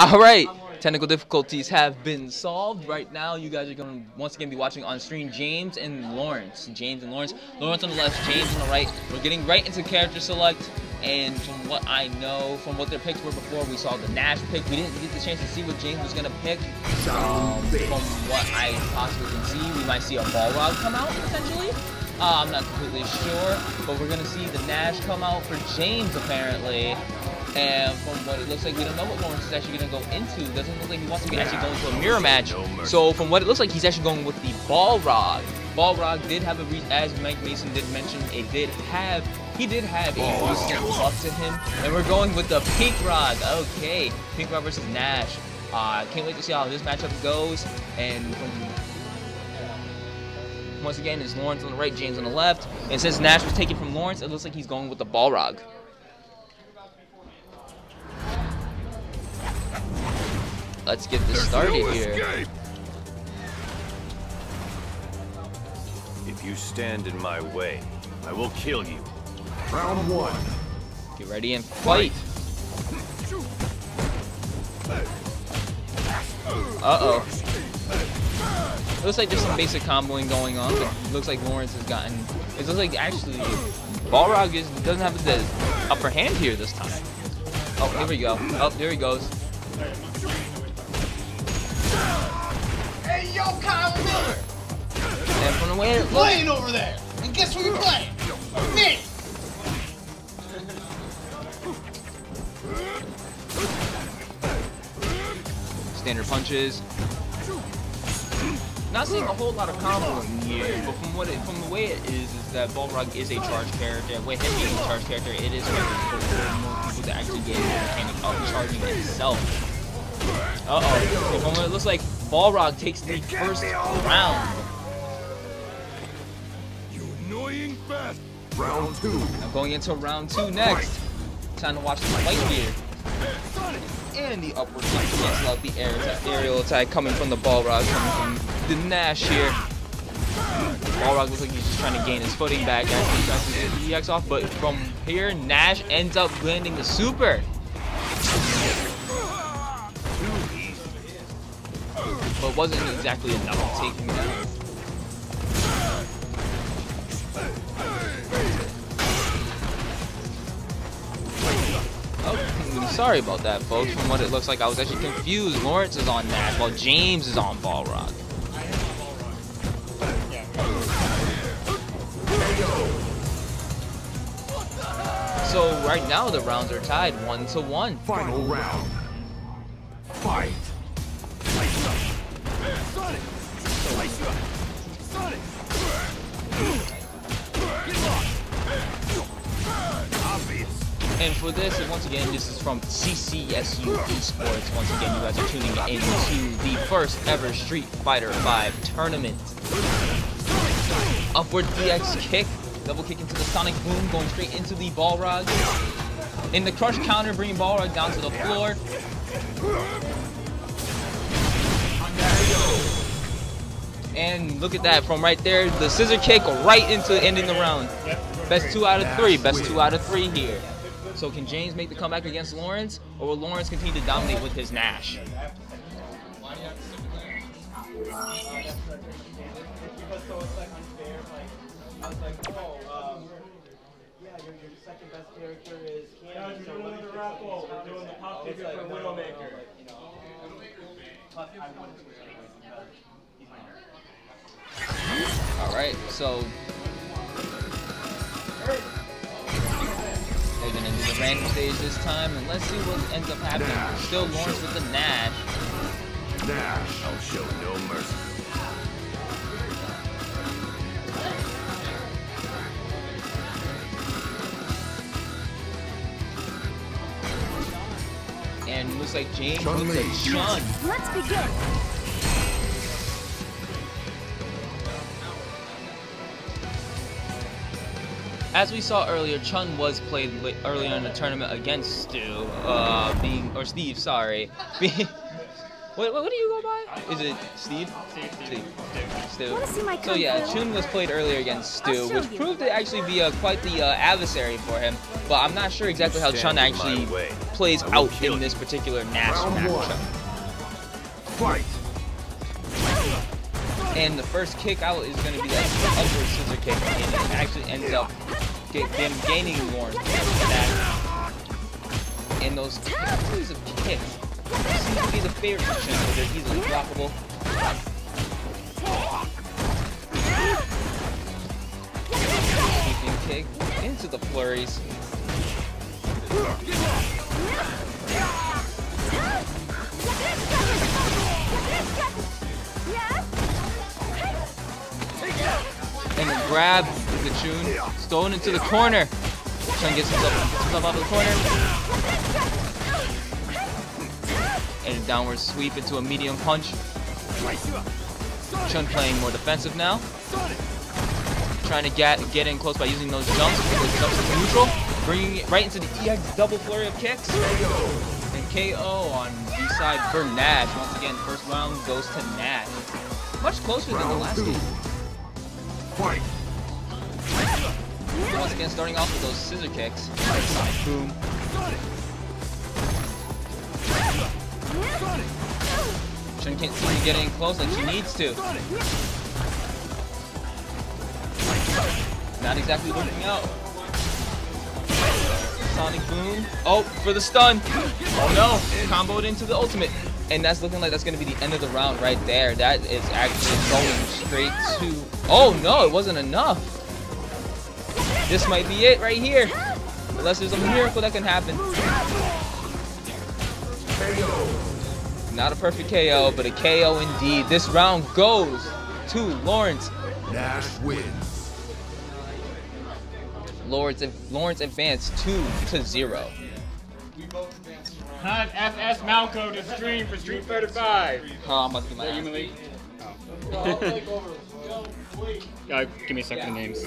All right, technical difficulties have been solved. Right now, you guys are going to once again be watching on screen James and Lawrence. James and Lawrence. Lawrence on the left, James on the right. We're getting right into character select. And from what I know, from what their picks were before, we saw the Nash pick. We didn't get the chance to see what James was going to pick. From what I possibly can see, we might see a Balrog come out, potentially. I'm not completely sure, but we're going to see the Nash come out for James, apparently. And from what it looks like, we don't know what Lawrence is actually going to go into. It doesn't look like he wants to be actually going to a mirror match. So from what it looks like, he's actually going with the Balrog. Balrog did have a, as Mike Mason did mention, he did have a recent buff to him. And we're going with the Pink Rod. Okay, Pink Rod versus Nash. Can't wait to see how this matchup goes. And once again, it's Lawrence on the right, James on the left. And since Nash was taken from Lawrence, it looks like he's going with the Balrog. Let's get this started here. If you stand in my way, I will kill you. Round one. Get ready and fight. Uh-oh. Looks like there's some basic comboing going on, but it looks like Lawrence has gotten... It looks like actually Balrog doesn't have the upper hand here this time. Oh, here we go. Oh, there he goes. Hey, yo, Kyle Miller! And from the way it looks... Playing over there! And guess who you're playing? Me! Standard punches. Not seeing a whole lot of comboing here, but from the way it is that Balrog is a charge character. With him being a charge character, it is harder for more people to actually get the mechanic of charging itself. Uh-oh. From what it looks like, Balrog takes the first round. You annoying best. Round two. I'm going into round two next. Time to watch the fight here. And the upward kick cancel out the aerial attack coming from the Balrog, coming from the Nash here. Balrog looks like he's just trying to gain his footing back after he tries to get the EX off, but from here, Nash ends up landing the super. But wasn't exactly enough to take him down. Oh, sorry about that, folks. From what it looks like, I was actually confused. Lawrence is on Nash while James is on Balrog. So right now the rounds are tied 1-1. Final round. Fight. And for this, and once again, this is from CCSU Esports. Once again, you guys are tuning into the first ever Street Fighter V tournament. Upward DX kick, double kick into the Sonic Boom, going straight into the Balrog. In the crush counter, bringing Balrog down to the floor. And look at that, from right there, the scissor kick right into ending the round. Best 2 out of 3, best 2 out of 3 here. So can James make the comeback against Lawrence, or will Lawrence continue to dominate with his Nash? Alright, so they're gonna do the random stage this time, and let's see what ends up happening. Still Lawrence with the Nash. Nash. I'll show no mercy. And looks like James with the Chun. Let's begin. As we saw earlier, Chun was played earlier in the tournament against Steve, sorry. What do you go by? Is it Steve? Stu. So yeah, Chun was played earlier against Stu, which proved to actually be quite the adversary for him. But I'm not sure exactly how Chun actually plays out in this particular Nash matchup. Fight. And the first kick out is going to be that upward scissor kick, and it actually ends up gaining Lawrence. And those series of kicks seem to be the favorite of Chun, so they're easily blockable. Sweeping kick into the flurries. And the grab the Chun, stolen into the corner. Chun gets himself out of the corner. And a downward sweep into a medium punch. Chun playing more defensive now. Trying to get in close by using those jumps. Those jumps into neutral. Bringing it right into the EX double flurry of kicks. And KO on B-side for Nash. Once again, first round goes to Nash. Much closer than the last game. Fight. Once again, starting off with those scissor kicks. Boom. Chun can't seem to get in close like she needs to. Not exactly working out. Sonic boom. Oh, for the stun. Oh no, comboed into the ultimate. And that's looking like that's going to be the end of the round right there. That is actually going straight to... Oh no, it wasn't enough. This might be it right here. Unless there's a miracle that can happen. Not a perfect KO, but a KO indeed. This round goes to Lawrence. Nash wins. Lawrence advanced 2-0. Hunt FS Mount code to stream for Street Fighter 5. Oh, must be my Give me a second names.